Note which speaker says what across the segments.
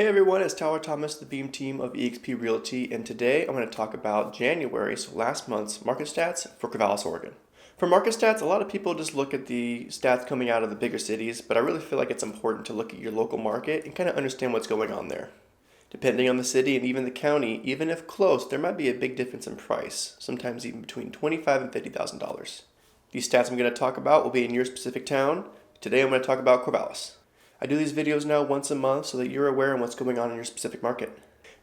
Speaker 1: Hey everyone, it's Tyler Thomas, the Beam team of eXp Realty, and today I'm going to talk about January, so last month's market stats for Corvallis, Oregon. For market stats, a lot of people just look at the stats coming out of the bigger cities, but I really feel like it's important to look at your local market and kind of understand what's going on there. Depending on the city and even the county, even if close, there might be a big difference in price, sometimes even between $25,000 and $50,000. These stats I'm going to talk about will be in your specific town. Today I'm going to talk about Corvallis. I do these videos now once a month so that you're aware of what's going on in your specific market.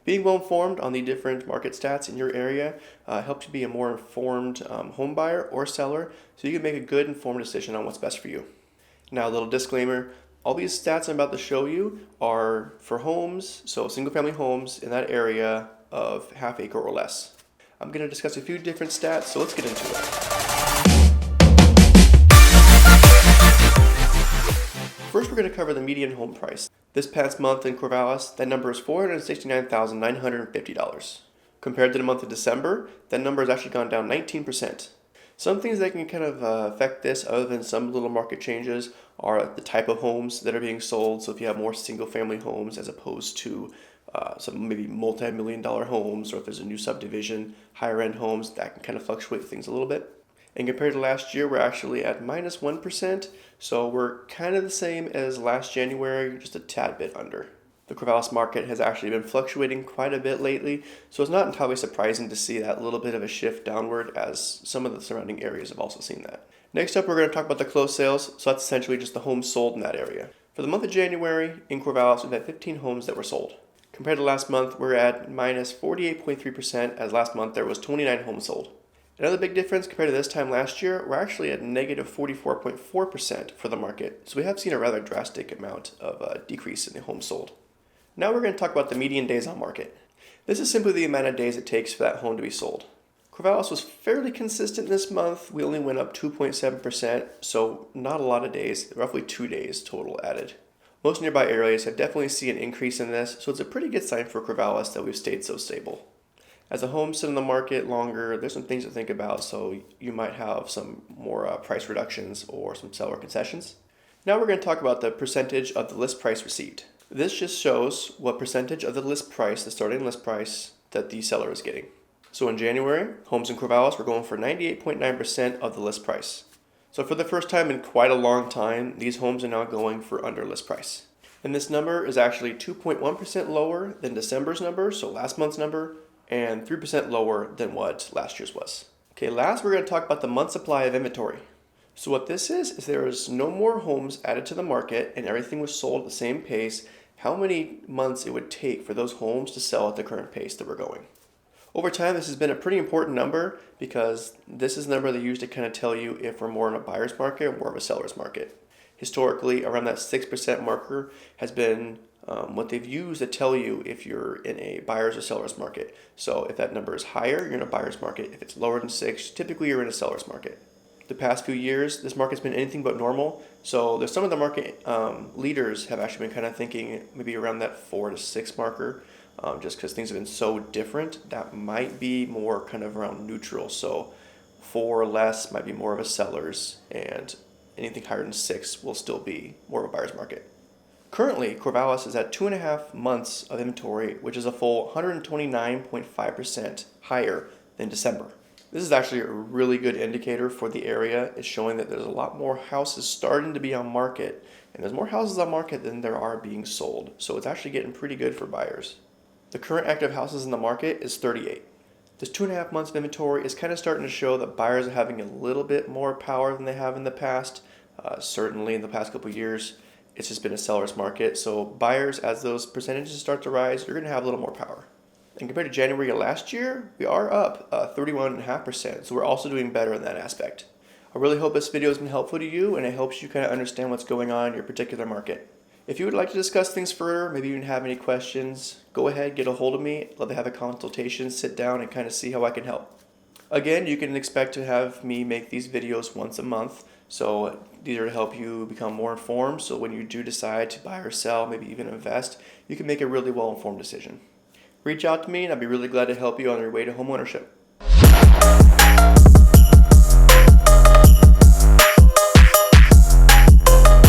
Speaker 1: Being well informed on the different market stats in your area helps you be a more informed home buyer or seller so you can make a good informed decision on what's best for you. Now a little disclaimer, all these stats I'm about to show you are for homes, so single family homes in that area of half acre or less. I'm going to discuss a few different stats, so let's get into it. First, we're going to cover the median home price. This past month in Corvallis, that number is $469,950. Compared to the month of December, that number has actually gone down 19%. Some things that can kind of affect this, other than some little market changes, are the type of homes that are being sold. So if you have more single-family homes as opposed to some maybe multi-million-dollar homes, or if there's a new subdivision, higher-end homes, that can kind of fluctuate things a little bit. And compared to last year, we're actually at minus 1%, so we're kind of the same as last January, just a tad bit under. The Corvallis market has actually been fluctuating quite a bit lately, so it's not entirely surprising to see that little bit of a shift downward, as some of the surrounding areas have also seen that. Next up, we're going to talk about the closed sales, so that's essentially just the homes sold in that area. For the month of January, in Corvallis, we've had 15 homes that were sold. Compared to last month, we're at minus 48.3%, as last month there was 29 homes sold. Another big difference compared to this time last year, we're actually at negative 44.4% for the market, so we have seen a rather drastic amount of decrease in the homes sold. Now we're going to talk about the median days on market. This is simply the amount of days it takes for that home to be sold. Corvallis was fairly consistent this month. We only went up 2.7%, so not a lot of days, roughly 2 days total added. Most nearby areas have definitely seen an increase in this, so it's a pretty good sign for Corvallis that we've stayed so stable. As a home sit in the market longer, there's some things to think about, so you might have some more price reductions or some seller concessions. Now we're going to talk about the percentage of the list price received. This just shows what percentage of the list price, the starting list price, that the seller is getting. So in January, homes in Corvallis were going for 98.9% of the list price. So for the first time in quite a long time, these homes are now going for under list price. And this number is actually 2.1% lower than December's number, so last month's number, and 3% lower than what last year's was. Okay, last we're going to talk about the month supply of inventory. So what this is there is no more homes added to the market and everything was sold at the same pace, how many months it would take for those homes to sell at the current pace that we're going. Over time, this has been a pretty important number because this is the number they use to kind of tell you if we're more in a buyer's market or more of a seller's market. Historically, around that 6% marker has been what they've used to tell you if you're in a buyer's or seller's market. So if that number is higher, you're in a buyer's market. If it's lower than 6, typically you're in a seller's market. The past few years, this market's been anything but normal. So there's some of the market leaders have actually been kind of thinking maybe around that 4 to 6 marker, just because things have been so different. That might be more kind of around neutral. So 4 or less might be more of a seller's, and anything higher than 6 will still be more of a buyer's market. Currently, Corvallis is at 2.5 months of inventory, which is a full 129.5% higher than December. This is actually a really good indicator for the area. It's showing that there's a lot more houses starting to be on market, and there's more houses on market than there are being sold. So it's actually getting pretty good for buyers. The current active houses in the market is 38. This 2.5 months of inventory is kind of starting to show that buyers are having a little bit more power than they have in the past. Certainly in the past couple of years, it's just been a seller's market. So buyers, as those percentages start to rise, you're going to have a little more power. And compared to January of last year, we are up 31.5%. So we're also doing better in that aspect. I really hope this video has been helpful to you and it helps you kind of understand what's going on in your particular market. If you would like to discuss things further, maybe you even have any questions, go ahead, get a hold of me. I'd love to have a consultation, sit down and kind of see how I can help. Again, you can expect to have me make these videos once a month. So these are to help you become more informed. So when you do decide to buy or sell, maybe even invest, you can make a really well-informed decision. Reach out to me and I'd be really glad to help you on your way to home ownership.